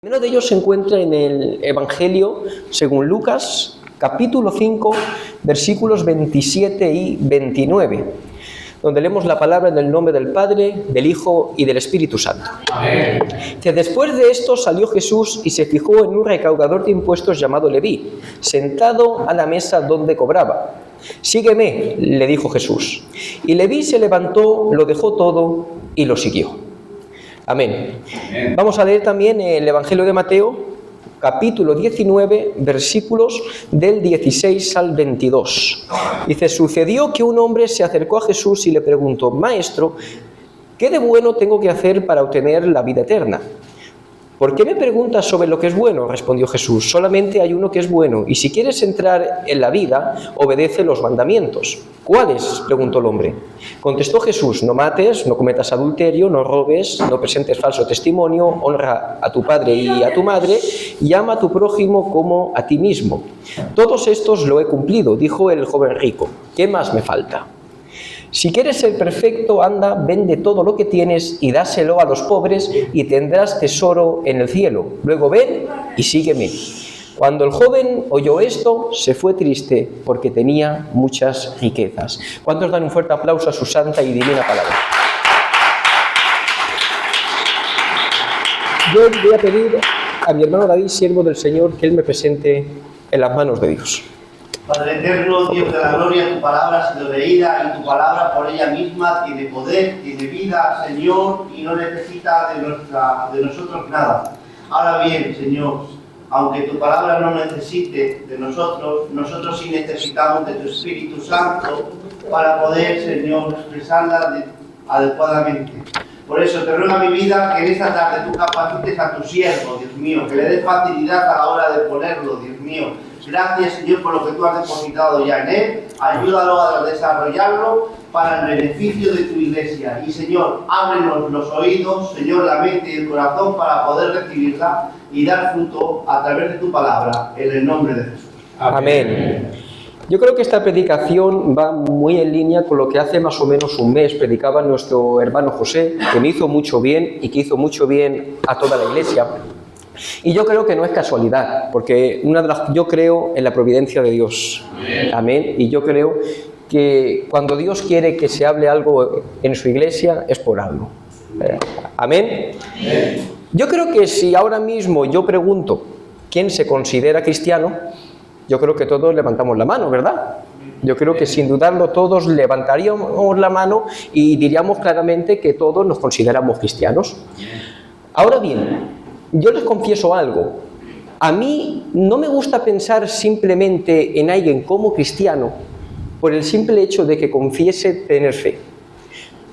El primero de ellos se encuentra en el Evangelio según Lucas, capítulo 5, versículos 27 y 29, donde leemos la palabra en el nombre del Padre, del Hijo y del Espíritu Santo. Amén. Que después de esto salió Jesús y se fijó en un recaudador de impuestos llamado Leví, sentado a la mesa donde cobraba. «Sígueme», le dijo Jesús. Y Leví se levantó, lo dejó todo y lo siguió. Amén. Amén. Vamos a leer también el Evangelio de Mateo, capítulo 19, versículos del 16 al 22. Dice: sucedió que un hombre se acercó a Jesús y le preguntó: Maestro, ¿qué de bueno tengo que hacer para obtener la vida eterna? ¿Por qué me preguntas sobre lo que es bueno? Respondió Jesús. Solamente hay uno que es bueno, y si quieres entrar en la vida, obedece los mandamientos. ¿Cuáles?, preguntó el hombre. Contestó Jesús: no mates, no cometas adulterio, no robes, no presentes falso testimonio, honra a tu padre y a tu madre, y ama a tu prójimo como a ti mismo. Todos estos lo he cumplido, dijo el joven rico. ¿Qué más me falta? Si quieres ser perfecto, anda, vende todo lo que tienes y dáselo a los pobres y tendrás tesoro en el cielo. Luego ven y sígueme. Cuando el joven oyó esto, se fue triste porque tenía muchas riquezas. ¿Cuántos dan un fuerte aplauso a su santa y divina palabra? Yo voy a pedir a mi hermano David, siervo del Señor, que él me presente en las manos de Dios. Padre eterno, Dios de la gloria, tu palabra ha sido leída y tu palabra por ella misma tiene poder, tiene vida, Señor, y no necesita de nosotros nada. Ahora bien, Señor, aunque tu palabra no necesite de nosotros, nosotros sí necesitamos de tu Espíritu Santo para poder, Señor, expresarla adecuadamente. Por eso te ruego a mi vida que en esta tarde tú capacites a tu siervo, Dios mío, que le des facilidad a la hora de ponerlo, Dios mío. Gracias, Señor, por lo que tú has depositado ya en él. Ayúdalo a desarrollarlo para el beneficio de tu iglesia. Y, Señor, ábrenos los oídos, Señor, la mente y el corazón para poder recibirla y dar fruto a través de tu palabra, en el nombre de Jesús. Amén. Yo creo que esta predicación va muy en línea con lo que hace más o menos un mes predicaba nuestro hermano José, que me hizo mucho bien y que hizo mucho bien a toda la iglesia. Y yo creo que no es casualidad, porque yo creo en la providencia de Dios. Amén. Amén. Y yo creo que cuando Dios quiere que se hable algo en su iglesia, es por algo. Amén. Amén. Yo creo que si ahora mismo yo pregunto quién se considera cristiano, yo creo que todos levantamos la mano, ¿verdad? Yo creo que sin dudarlo todos levantaríamos la mano y diríamos claramente que todos nos consideramos cristianos. Ahora bien, yo les confieso algo. A mí no me gusta pensar simplemente en alguien como cristiano por el simple hecho de que confiese tener fe.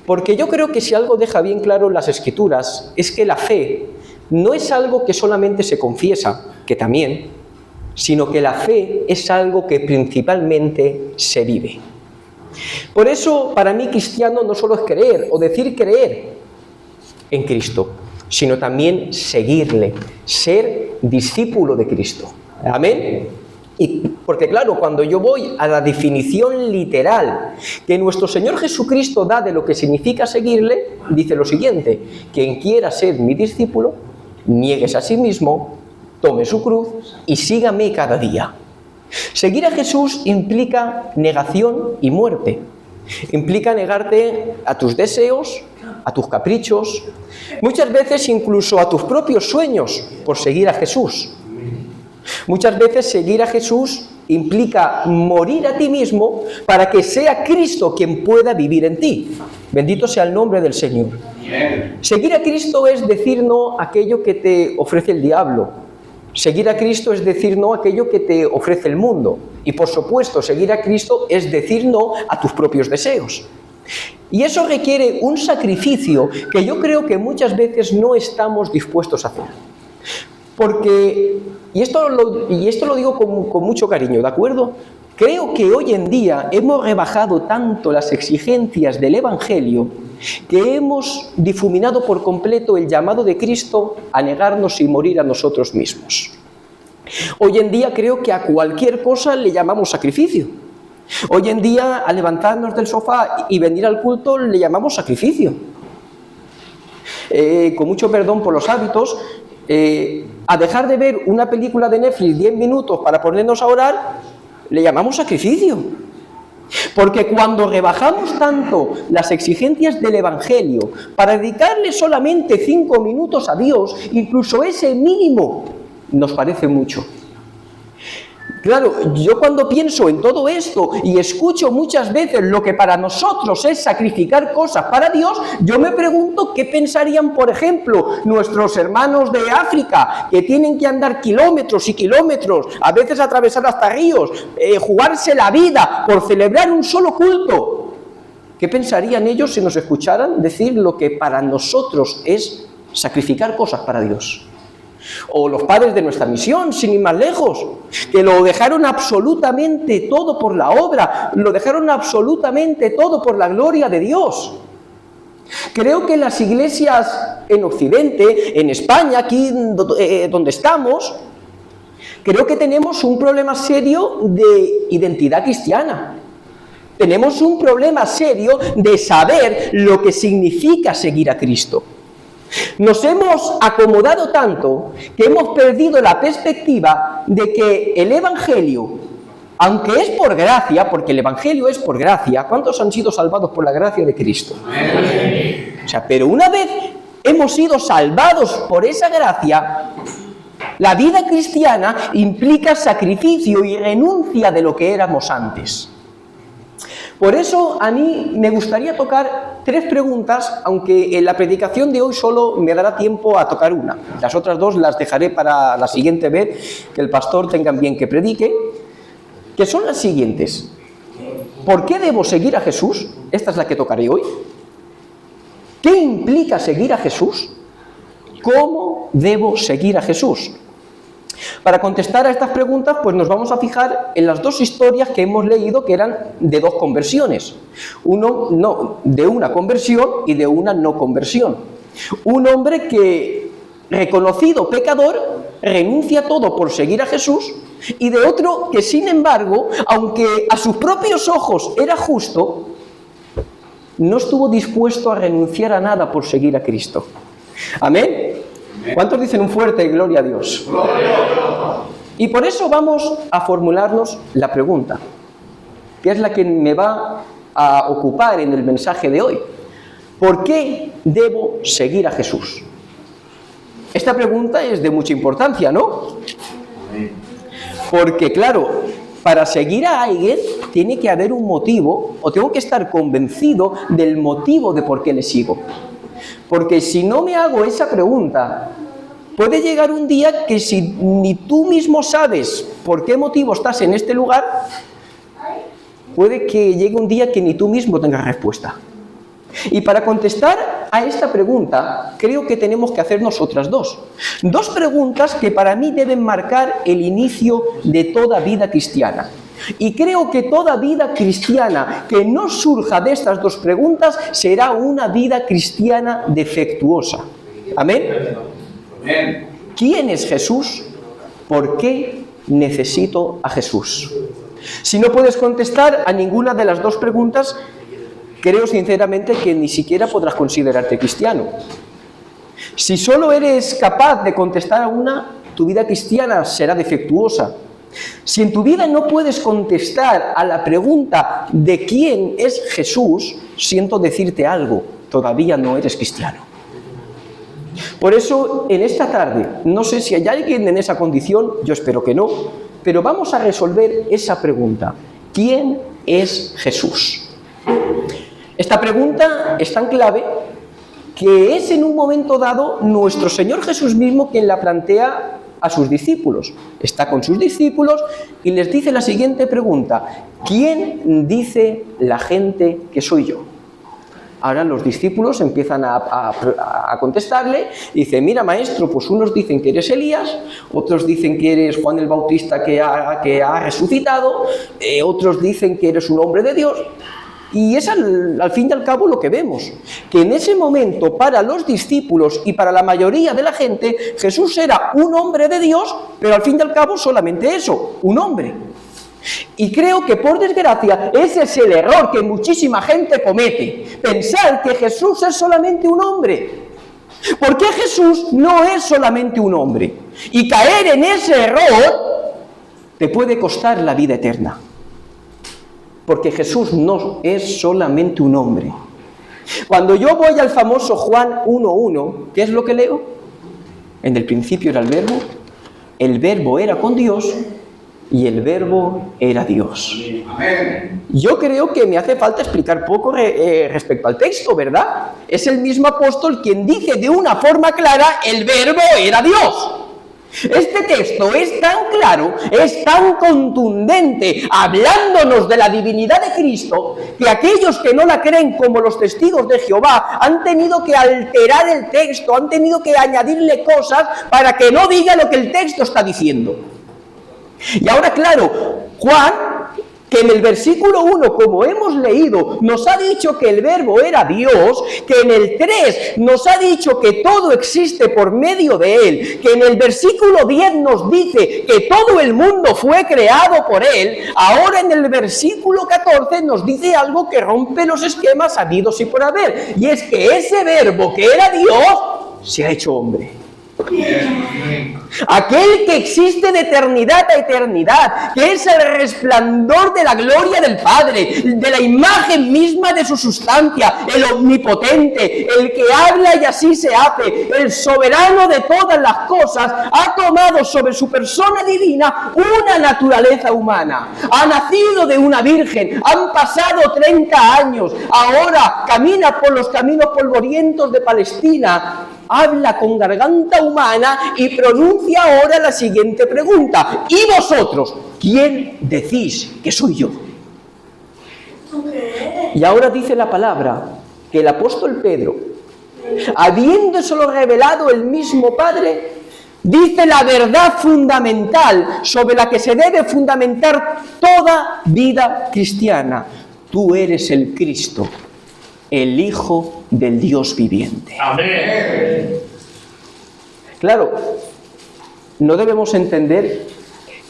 Porque yo creo que si algo deja bien claro las Escrituras es que la fe no es algo que solamente se confiesa, que también, sino que la fe es algo que principalmente se vive. Por eso, para mí, cristiano no solo es creer o decir creer en Cristo, sino también seguirle, ser discípulo de Cristo. Amén. Y porque claro, cuando yo voy a la definición literal que nuestro Señor Jesucristo da de lo que significa seguirle, dice lo siguiente: quien quiera ser mi discípulo, niéguese a sí mismo, tome su cruz y sígame cada día. Seguir a Jesús implica negación y muerte. Implica negarte a tus deseos, a tus caprichos, muchas veces incluso a tus propios sueños por seguir a Jesús. Muchas veces seguir a Jesús implica morir a ti mismo para que sea Cristo quien pueda vivir en ti. Bendito sea el nombre del Señor. Seguir a Cristo es decir no a aquello que te ofrece el diablo. Seguir a Cristo es decir no a aquello que te ofrece el mundo. Y por supuesto, seguir a Cristo es decir no a tus propios deseos. Y eso requiere un sacrificio que yo creo que muchas veces no estamos dispuestos a hacer. Porque, y esto lo digo con mucho cariño, ¿de acuerdo? Creo que hoy en día hemos rebajado tanto las exigencias del Evangelio que hemos difuminado por completo el llamado de Cristo a negarnos y morir a nosotros mismos. Hoy en día creo que a cualquier cosa le llamamos sacrificio. Hoy en día a levantarnos del sofá y venir al culto le llamamos sacrificio. Con mucho perdón por los hábitos, a dejar de ver una película de Netflix 10 minutos para ponernos a orar, le llamamos sacrificio. Porque cuando rebajamos tanto las exigencias del Evangelio para dedicarle solamente 5 minutos a Dios, incluso ese mínimo nos parece mucho. Claro, yo cuando pienso en todo esto y escucho muchas veces lo que para nosotros es sacrificar cosas para Dios, yo me pregunto qué pensarían, por ejemplo, nuestros hermanos de África, que tienen que andar kilómetros y kilómetros, a veces atravesar hasta ríos, jugarse la vida por celebrar un solo culto. ¿Qué pensarían ellos si nos escucharan decir lo que para nosotros es sacrificar cosas para Dios? O los padres de nuestra misión, sin ir más lejos, que lo dejaron absolutamente todo por la obra, lo dejaron absolutamente todo por la gloria de Dios. Creo que las iglesias en Occidente, en España, aquí donde estamos, creo que tenemos un problema serio de identidad cristiana. Tenemos un problema serio de saber lo que significa seguir a Cristo. Nos hemos acomodado tanto que hemos perdido la perspectiva de que el Evangelio, aunque es por gracia, porque el Evangelio es por gracia, ¿cuántos han sido salvados por la gracia de Cristo? O sea, pero una vez hemos sido salvados por esa gracia, la vida cristiana implica sacrificio y renuncia de lo que éramos antes. Por eso a mí me gustaría tocar 3 preguntas, aunque en la predicación de hoy solo me dará tiempo a tocar una. Las otras 2 las dejaré para la siguiente vez que el pastor tenga bien que predique, que son las siguientes. ¿Por qué debo seguir a Jesús? Esta es la que tocaré hoy. ¿Qué implica seguir a Jesús? ¿Cómo debo seguir a Jesús? Para contestar a estas preguntas, pues nos vamos a fijar en las 2 historias que hemos leído que eran de 2 conversiones. De una conversión y de una no conversión. Un hombre que, reconocido pecador, renuncia a todo por seguir a Jesús, y de otro que, sin embargo, aunque a sus propios ojos era justo, no estuvo dispuesto a renunciar a nada por seguir a Cristo. ¿Amén? ¿Cuántos dicen un fuerte gloria a Dios? ¡Gloria a Dios! Y por eso vamos a formularnos la pregunta, que es la que me va a ocupar en el mensaje de hoy. ¿Por qué debo seguir a Jesús? Esta pregunta es de mucha importancia, ¿no? Porque, claro, para seguir a alguien tiene que haber un motivo, o tengo que estar convencido del motivo de por qué le sigo. Porque si no me hago esa pregunta, puede llegar un día que si ni tú mismo sabes por qué motivo estás en este lugar, puede que llegue un día que ni tú mismo tengas respuesta. Y para contestar a esta pregunta, creo que tenemos que hacernos otras 2. 2 preguntas que para mí deben marcar el inicio de toda vida cristiana. Y creo que toda vida cristiana que no surja de estas 2 preguntas será una vida cristiana defectuosa. ¿Amén? ¿Quién es Jesús? ¿Por qué necesito a Jesús? Si no puedes contestar a ninguna de las 2 preguntas, creo sinceramente que ni siquiera podrás considerarte cristiano. Si solo eres capaz de contestar a una, tu vida cristiana será defectuosa. Si en tu vida no puedes contestar a la pregunta de quién es Jesús, siento decirte algo, todavía no eres cristiano. Por eso, en esta tarde, no sé si hay alguien en esa condición, yo espero que no, pero vamos a resolver esa pregunta. ¿Quién es Jesús? Esta pregunta es tan clave que es en un momento dado nuestro Señor Jesús mismo quien la plantea a sus discípulos. Está con sus discípulos y les dice la siguiente pregunta: ¿quién dice la gente que soy yo? Ahora los discípulos empiezan a contestarle y dicen: mira, maestro, pues unos dicen que eres Elías, otros dicen que eres Juan el Bautista que ha resucitado, otros dicen que eres un hombre de Dios. Y es al fin y al cabo lo que vemos, que en ese momento para los discípulos y para la mayoría de la gente, Jesús era un hombre de Dios, pero al fin y al cabo solamente eso, un hombre. Y creo que por desgracia ese es el error que muchísima gente comete, pensar que Jesús es solamente un hombre. ¿Por qué Jesús no es solamente un hombre? Y caer en ese error te puede costar la vida eterna. Porque Jesús no es solamente un hombre. Cuando yo voy al famoso Juan 1:1, ¿qué es lo que leo? En el principio era el verbo era con Dios y el verbo era Dios. Amén. Yo creo que me hace falta explicar poco respecto al texto, ¿verdad? Es el mismo apóstol quien dice de una forma clara, el verbo era Dios. Este texto es tan claro, es tan contundente, hablándonos de la divinidad de Cristo, que aquellos que no la creen como los testigos de Jehová han tenido que alterar el texto, han tenido que añadirle cosas para que no diga lo que el texto está diciendo. Y ahora, claro, Juan, que en el versículo 1, como hemos leído, nos ha dicho que el verbo era Dios, que en el 3 nos ha dicho que todo existe por medio de Él, que en el versículo 10 nos dice que todo el mundo fue creado por Él, ahora en el versículo 14 nos dice algo que rompe los esquemas habidos y por haber, y es que ese verbo que era Dios se ha hecho hombre. Aquel que existe de eternidad a eternidad, que es el resplandor de la gloria del Padre, de la imagen misma de su sustancia, el omnipotente, el que habla y así se hace, el soberano de todas las cosas, ha tomado sobre su persona divina una naturaleza humana, ha nacido de una virgen, han pasado 30 años, ahora camina por los caminos polvorientos de Palestina, habla con garganta humana y pronuncia ahora la siguiente pregunta: ¿y vosotros quién decís que soy yo? Y ahora dice la palabra que el apóstol Pedro, habiéndoselo revelado el mismo Padre, dice la verdad fundamental sobre la que se debe fundamentar toda vida cristiana: tú eres el Cristo, el Hijo del Dios viviente. Amén. Claro, no debemos entender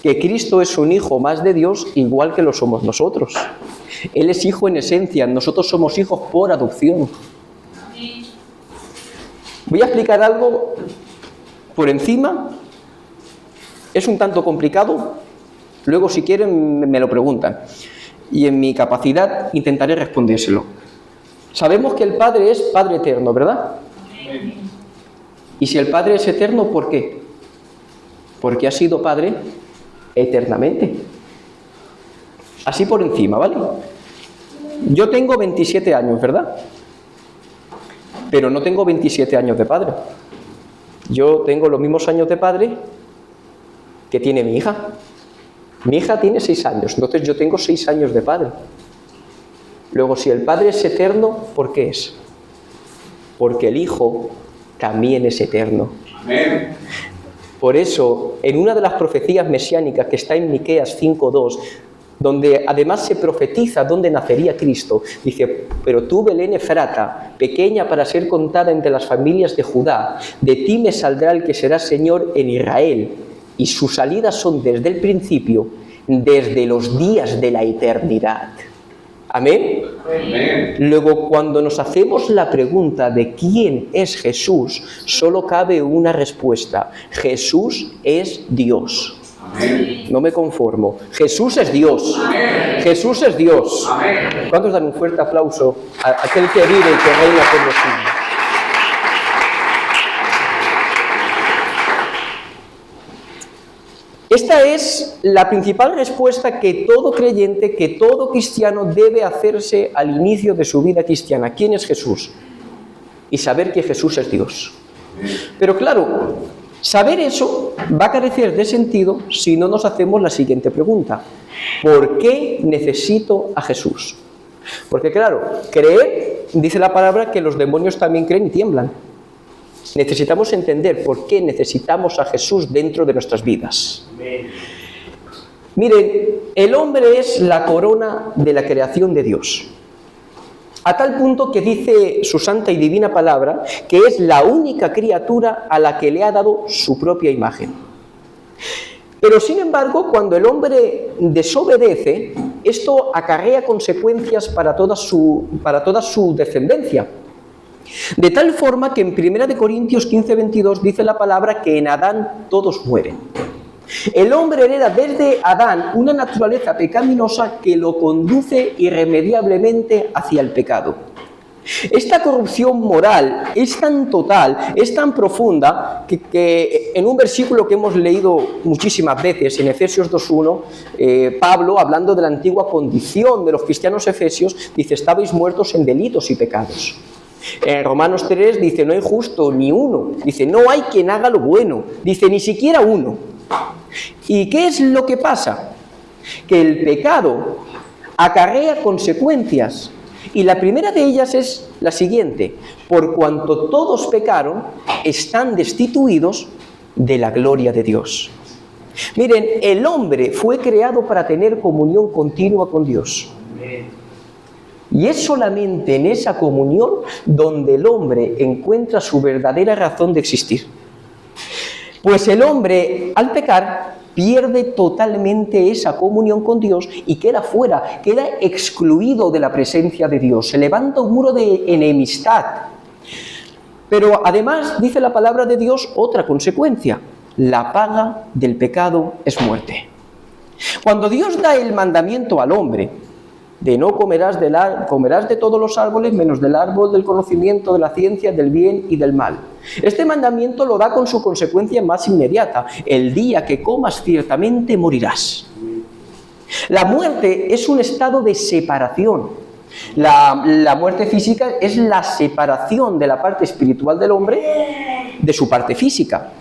que Cristo es un hijo más de Dios igual que lo somos nosotros. Él es hijo en esencia, nosotros somos hijos por adopción. Voy a explicar algo por encima, es un tanto complicado, luego si quieren me lo preguntan y en mi capacidad intentaré respondérselo. Sabemos que el Padre es Padre eterno, ¿verdad? Y si el Padre es eterno, ¿por qué? Porque ha sido Padre eternamente. Así por encima, ¿vale? Yo tengo 27 años, ¿verdad? Pero no tengo 27 años de padre. Yo tengo los mismos años de padre que tiene mi hija. Mi hija tiene 6 años, entonces yo tengo 6 años de padre. Luego, si el Padre es eterno, ¿por qué es? Porque el Hijo también es eterno. Amén. Por eso, en una de las profecías mesiánicas que está en Miqueas 5:2, donde además se profetiza dónde nacería Cristo, dice: pero tú, Belén Efrata, pequeña para ser contada entre las familias de Judá, de ti me saldrá el que será Señor en Israel, y sus salidas son desde el principio, desde los días de la eternidad. Amén. Amén. Luego, cuando nos hacemos la pregunta de quién es Jesús, solo cabe una respuesta: Jesús es Dios. Amén. No me conformo. Jesús es Dios. Amén. Jesús es Dios. Amén. ¿Cuántos dan un fuerte aplauso a aquel que vive y que reina por los siglos? Esta es la principal respuesta que todo creyente, que todo cristiano debe hacerse al inicio de su vida cristiana. ¿Quién es Jesús? Y saber que Jesús es Dios. Pero claro, saber eso va a carecer de sentido si no nos hacemos la siguiente pregunta: ¿por qué necesito a Jesús? Porque claro, creer, dice la palabra, que los demonios también creen y tiemblan. Necesitamos entender por qué necesitamos a Jesús dentro de nuestras vidas. Miren, el hombre es la corona de la creación de Dios. A tal punto que dice su santa y divina palabra que es la única criatura a la que le ha dado su propia imagen. Pero sin embargo, cuando el hombre desobedece, esto acarrea consecuencias para toda su descendencia. De tal forma que en 1 Corintios 15:22 dice la palabra que en Adán todos mueren. El hombre hereda desde Adán una naturaleza pecaminosa que lo conduce irremediablemente hacia el pecado. Esta corrupción moral es tan total, es tan profunda, que en un versículo que hemos leído muchísimas veces, en Efesios 2:1, Pablo, hablando de la antigua condición de los cristianos efesios, dice: estabais muertos en delitos y pecados. En Romanos 3 dice: no hay justo ni uno. Dice: no hay quien haga lo bueno. Dice: ni siquiera uno. ¿Y qué es lo que pasa? Que el pecado acarrea consecuencias. Y la primera de ellas es la siguiente: por cuanto todos pecaron, están destituidos de la gloria de Dios. Miren, el hombre fue creado para tener comunión continua con Dios. Y es solamente en esa comunión donde el hombre encuentra su verdadera razón de existir. Pues el hombre, al pecar, pierde totalmente esa comunión con Dios y queda fuera, queda excluido de la presencia de Dios. Se levanta un muro de enemistad. Pero además, dice la palabra de Dios, otra consecuencia: la paga del pecado es muerte. Cuando Dios da el mandamiento al hombre de no comerás de todos los árboles menos del árbol del conocimiento de la ciencia, del bien y del mal. Este mandamiento lo da con su consecuencia más inmediata: el día que comas ciertamente morirás. La muerte es un estado de separación. La muerte física es la separación de la parte espiritual del hombre de su parte física.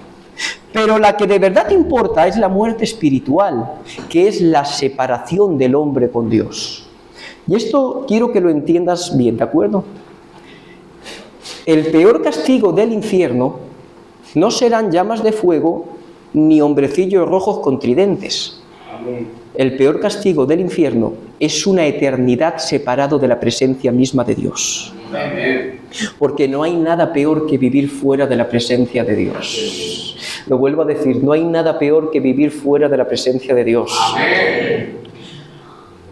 Pero la que de verdad importa es la muerte espiritual, que es la separación del hombre con Dios. Y esto quiero que lo entiendas bien, ¿de acuerdo? El peor castigo del infierno no serán llamas de fuego ni hombrecillos rojos con tridentes. El peor castigo del infierno es una eternidad separado de la presencia misma de Dios. Porque no hay nada peor que vivir fuera de la presencia de Dios. Lo vuelvo a decir, no hay nada peor que vivir fuera de la presencia de Dios.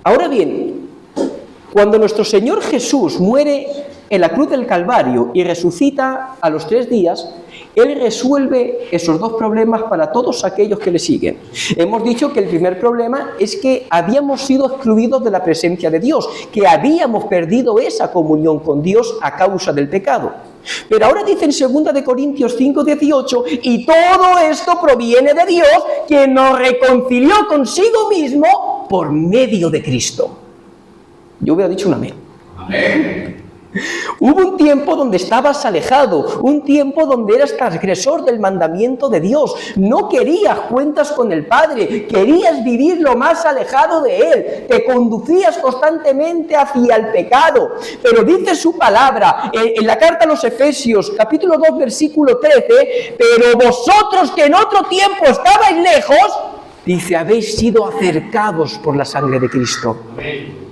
Ahora bien, cuando nuestro Señor Jesús muere en la cruz del Calvario y resucita a los 3 días, Él resuelve esos 2 problemas para todos aquellos que le siguen. Hemos dicho que el primer problema es que habíamos sido excluidos de la presencia de Dios, que habíamos perdido esa comunión con Dios a causa del pecado. Pero ahora dice en 2 Corintios 5:18, y todo esto proviene de Dios, quien nos reconcilió consigo mismo por medio de Cristo. Yo hubiera dicho un amén. Amén. Hubo un tiempo donde estabas alejado, un tiempo donde eras transgresor del mandamiento de Dios. No querías cuentas con el Padre, querías vivir lo más alejado de Él, te conducías constantemente hacia el pecado. Pero dice su palabra en la carta a los Efesios, capítulo 2, versículo 13, pero vosotros que en otro tiempo estabais lejos, dice, habéis sido acercados por la sangre de Cristo. Amén.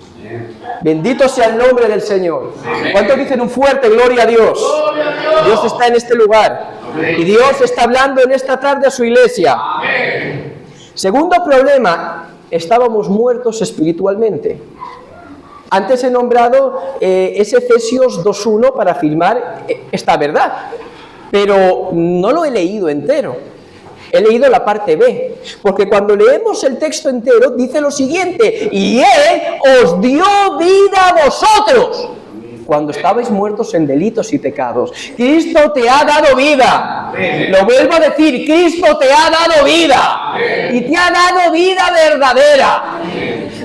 Bendito sea el nombre del Señor. ¿Cuántos dicen un fuerte gloria a Dios? ¡Gloria a Dios! Dios está en este lugar. Amén. Y Dios está hablando en esta tarde a su iglesia. Amén. Segundo problema, estábamos muertos espiritualmente. Antes he nombrado ese Efesios 2:1 para afirmar esta verdad, pero no lo he leído entero. He leído la parte B, porque cuando leemos el texto entero dice lo siguiente: y Él os dio vida a vosotros cuando estabais muertos en delitos y pecados. Cristo te ha dado vida. Lo vuelvo a decir, Cristo te ha dado vida. Y te ha dado vida verdadera.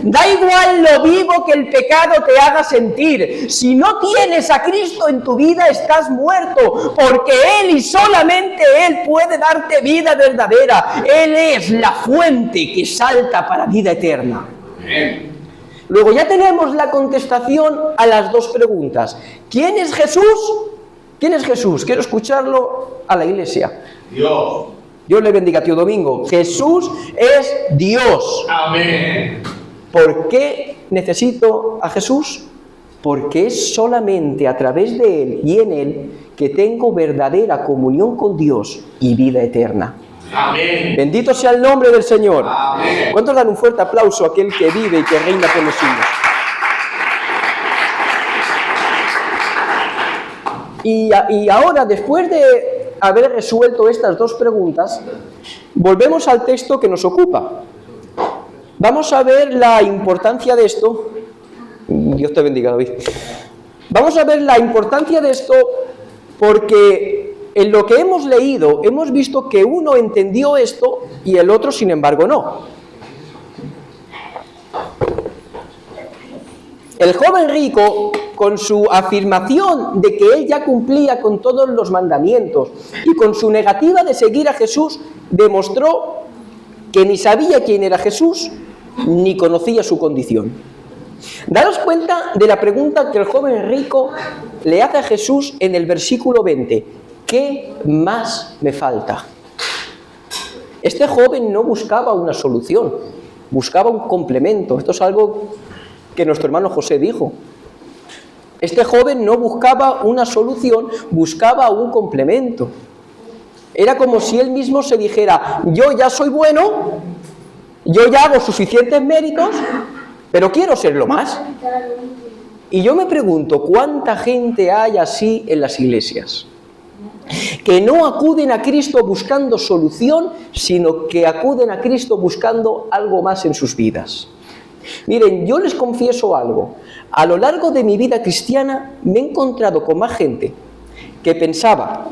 Da igual lo vivo que el pecado te haga sentir. Si no tienes a Cristo en tu vida, estás muerto, porque Él y solamente Él puede darte vida verdadera. Él es la fuente que salta para vida eterna. Amén. Luego ya tenemos la contestación a las 2 preguntas. ¿Quién es Jesús? ¿Quién es Jesús? Quiero escucharlo a la iglesia. Dios. Dios le bendiga, tío Domingo. Jesús es Dios. Amén. ¿Por qué necesito a Jesús? Porque es solamente a través de Él y en Él que tengo verdadera comunión con Dios y vida eterna. Amén. Bendito sea el nombre del Señor. Amén. ¿Cuántos dan un fuerte aplauso a aquel que vive y que reina con los siglos? Y ahora, después de haber resuelto estas dos preguntas, volvemos al texto que nos ocupa. Vamos a ver la importancia de esto. Dios te bendiga, David. Vamos a ver la importancia de esto porque en lo que hemos leído hemos visto que uno entendió esto y el otro, sin embargo, no. El joven rico, con su afirmación de que él ya cumplía con todos los mandamientos y con su negativa de seguir a Jesús, demostró que ni sabía quién era Jesús ni conocía su condición. Daros cuenta de la pregunta que el joven rico le hace a Jesús en el versículo 20. ¿Qué más me falta? Este joven no buscaba una solución, buscaba un complemento. Esto es algo que nuestro hermano José dijo. Este joven no buscaba una solución, buscaba un complemento. Era como si él mismo se dijera, yo ya soy bueno, yo ya hago suficientes méritos, pero quiero serlo más. Y yo me pregunto, ¿cuánta gente hay así en las iglesias? Que no acuden a Cristo buscando solución, sino que acuden a Cristo buscando algo más en sus vidas. Miren, yo les confieso algo. A lo largo de mi vida cristiana me he encontrado con más gente que pensaba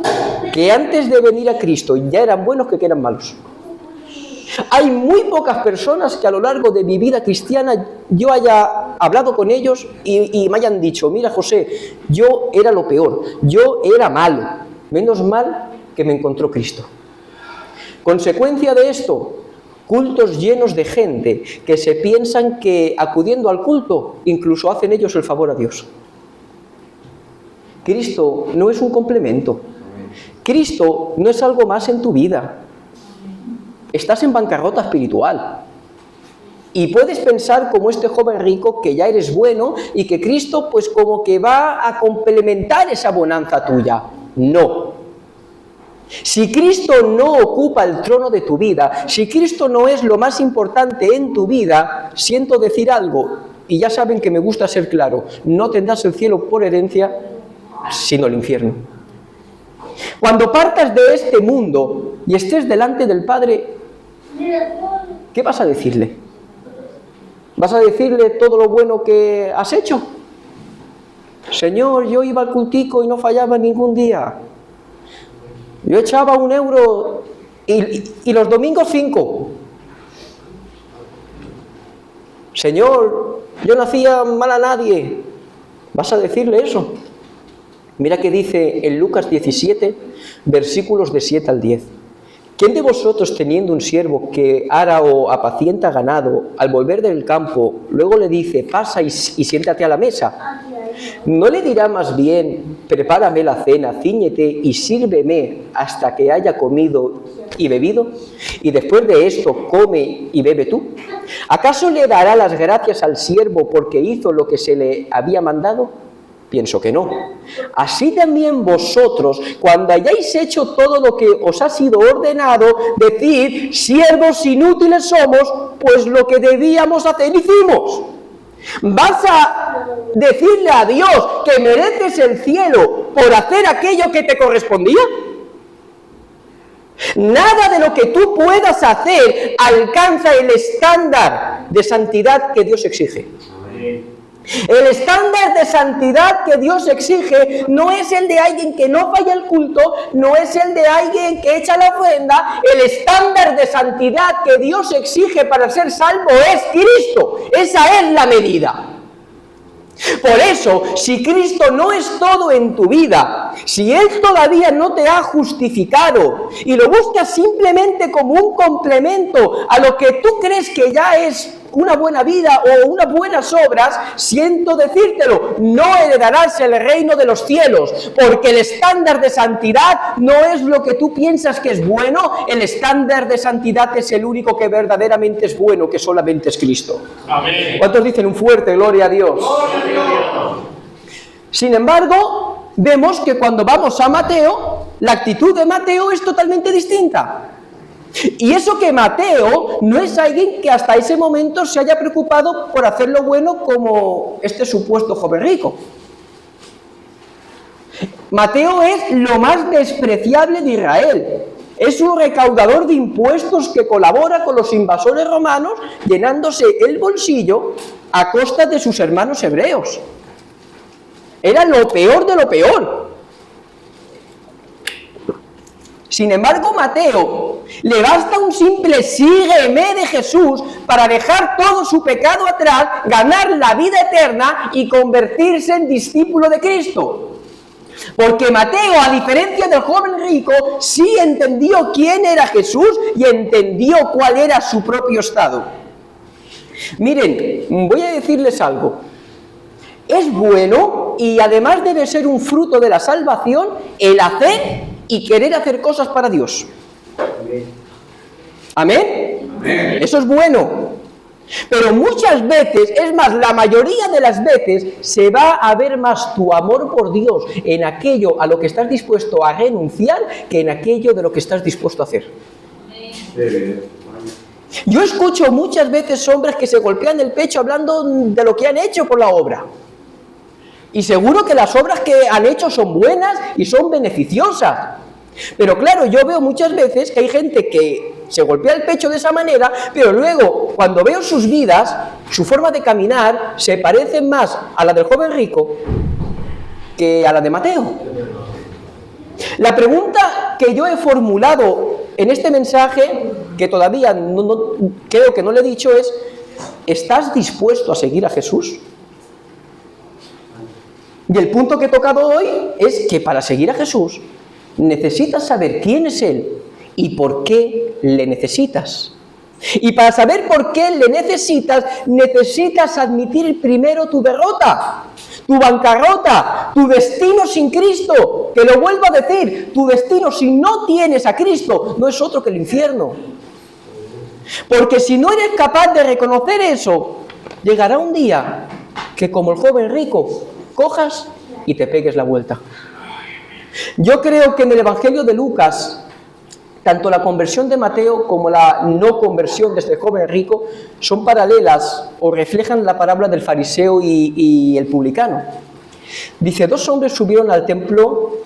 que antes de venir a Cristo ya eran buenos que eran malos. Hay muy pocas personas que a lo largo de mi vida cristiana yo haya hablado con ellos y me hayan dicho, mira José, yo era lo peor, yo era malo, menos mal que me encontró Cristo. Consecuencia de esto, cultos llenos de gente que se piensan que acudiendo al culto incluso hacen ellos el favor a Dios. Cristo no es un complemento. Cristo no es algo más en tu vida. Estás en bancarrota espiritual. Y puedes pensar como este joven rico que ya eres bueno y que Cristo pues como que va a complementar esa bonanza tuya. No. Si Cristo no ocupa el trono de tu vida, si Cristo no es lo más importante en tu vida, siento decir algo, y ya saben que me gusta ser claro, no tendrás el cielo por herencia, sino el infierno. Cuando partas de este mundo y estés delante del Padre, ¿qué vas a decirle? ¿Vas a decirle todo lo bueno que has hecho? Señor, yo iba al cultico y no fallaba ningún día. Yo echaba 1 euro y los domingos 5. Señor, yo no hacía mal a nadie. ¿Vas a decirle eso? Mira que dice en Lucas 17, versículos de 7 al 10. ¿Quién de vosotros, teniendo un siervo que ara o apacienta ganado, al volver del campo, luego le dice, pasa y siéntate a la mesa? ¿No le dirá más bien, prepárame la cena, cíñete y sírveme hasta que haya comido y bebido? Y después de esto, come y bebe tú. ¿Acaso le dará las gracias al siervo porque hizo lo que se le había mandado? Pienso que no. Así también vosotros, cuando hayáis hecho todo lo que os ha sido ordenado, decid, siervos inútiles somos, pues lo que debíamos hacer hicimos. ¿Vas a decirle a Dios que mereces el cielo por hacer aquello que te correspondía? Nada de lo que tú puedas hacer alcanza el estándar de santidad que Dios exige. El estándar de santidad que Dios exige no es el de alguien que no falla el culto, no es el de alguien que echa la ofrenda. El estándar de santidad que Dios exige para ser salvo es Cristo. Esa es la medida. Por eso, si Cristo no es todo en tu vida, si Él todavía no te ha justificado y lo buscas simplemente como un complemento a lo que tú crees que ya es una buena vida o unas buenas obras, siento decírtelo, no heredarás el reino de los cielos, porque el estándar de santidad no es lo que tú piensas que es bueno, el estándar de santidad es el único que verdaderamente es bueno, que solamente es Cristo. Amén. ¿Cuántos dicen un fuerte gloria a Dios? Gloria a Dios. Sin embargo, vemos que cuando vamos a Mateo, la actitud de Mateo es totalmente distinta. Y eso que Mateo no es alguien que hasta ese momento se haya preocupado por hacer lo bueno como este supuesto joven rico. Mateo es lo más despreciable de Israel. Es un recaudador de impuestos que colabora con los invasores romanos, llenándose el bolsillo a costa de sus hermanos hebreos. Era lo peor de lo peor. Sin embargo, Mateo le basta un simple sígueme de Jesús para dejar todo su pecado atrás, ganar la vida eterna y convertirse en discípulo de Cristo. Porque Mateo, a diferencia del joven rico, sí entendió quién era Jesús y entendió cuál era su propio estado. Miren, voy a decirles algo. Es bueno y además debe ser un fruto de la salvación el hacer y querer hacer cosas para Dios. ¿Amén? Amén. Eso es bueno. Pero muchas veces, es más, la mayoría de las veces, se va a ver más tu amor por Dios en aquello a lo que estás dispuesto a renunciar que en aquello de lo que estás dispuesto a hacer. Yo escucho muchas veces hombres que se golpean el pecho hablando de lo que han hecho por la obra. Y seguro que las obras que han hecho son buenas y son beneficiosas. Pero claro, yo veo muchas veces que hay gente que se golpea el pecho de esa manera, pero luego, cuando veo sus vidas, su forma de caminar, se parece más a la del joven rico que a la de Mateo. La pregunta que yo he formulado en este mensaje, que todavía creo que no le he dicho, es: ¿estás dispuesto a seguir a Jesús? Y el punto que he tocado hoy es que para seguir a Jesús necesitas saber quién es Él y por qué le necesitas. Y para saber por qué le necesitas admitir primero tu derrota, tu bancarrota, tu destino sin Cristo. Que lo vuelvo a decir, tu destino si no tienes a Cristo no es otro que el infierno. Porque si no eres capaz de reconocer eso, llegará un día que, como el joven rico, cojas y te pegues la vuelta. Yo creo que en el Evangelio de Lucas, tanto la conversión de Mateo como la no conversión de este joven rico son paralelas o reflejan la parábola del fariseo y el publicano. Dice: dos hombres subieron al templo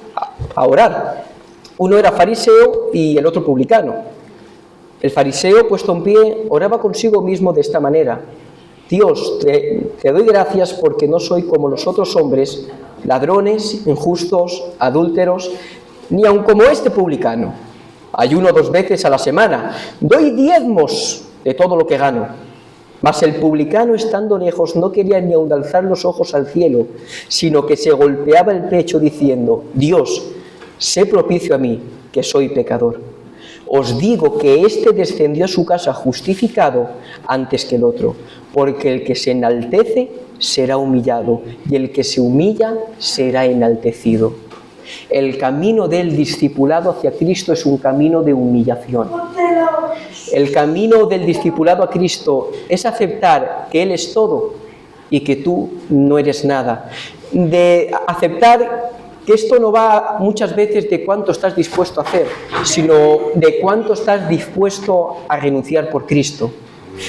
a orar. Uno era fariseo y el otro publicano. El fariseo, puesto en pie, oraba consigo mismo de esta manera: Dios, te doy gracias porque no soy como los otros hombres, ladrones, injustos, adúlteros, ni aun como este publicano. Ayuno 2 veces a la semana, doy diezmos de todo lo que gano. Mas el publicano, estando lejos, no quería ni aun alzar los ojos al cielo, sino que se golpeaba el pecho diciendo: Dios, sé propicio a mí, que soy pecador. Os digo que éste descendió a su casa justificado antes que el otro, porque el que se enaltece será humillado, y el que se humilla será enaltecido. El camino del discipulado hacia Cristo es un camino de humillación. El camino del discipulado a Cristo es aceptar que Él es todo y que tú no eres nada. De aceptar que esto no va muchas veces de cuánto estás dispuesto a hacer, sino de cuánto estás dispuesto a renunciar por Cristo.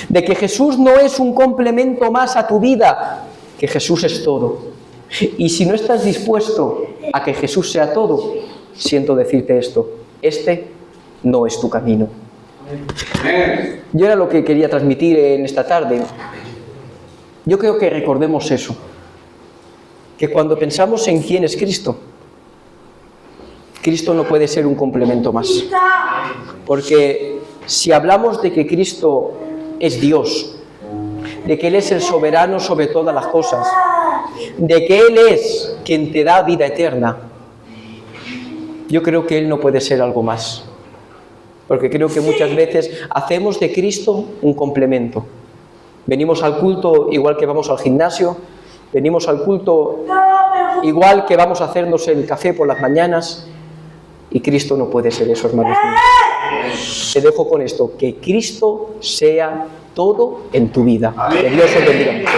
De que Jesús no es un complemento más a tu vida, que Jesús es todo. Y si no estás dispuesto a que Jesús sea todo, siento decirte esto: este no es tu camino. Yo era lo que quería transmitir en esta tarde. Yo creo que recordemos eso, que cuando pensamos en quién es Cristo, Cristo no puede ser un complemento más. Porque si hablamos de que Cristo es Dios, de que Él es el soberano sobre todas las cosas, de que Él es quien te da vida eterna, yo creo que Él no puede ser algo más. Porque creo que muchas veces hacemos de Cristo un complemento. Venimos al culto igual que vamos al gimnasio, venimos al culto igual que vamos a hacernos el café por las mañanas, y Cristo no puede ser eso, hermanos míos. Te dejo con esto: que Cristo sea todo en tu vida. Que Dios os bendiga mucho.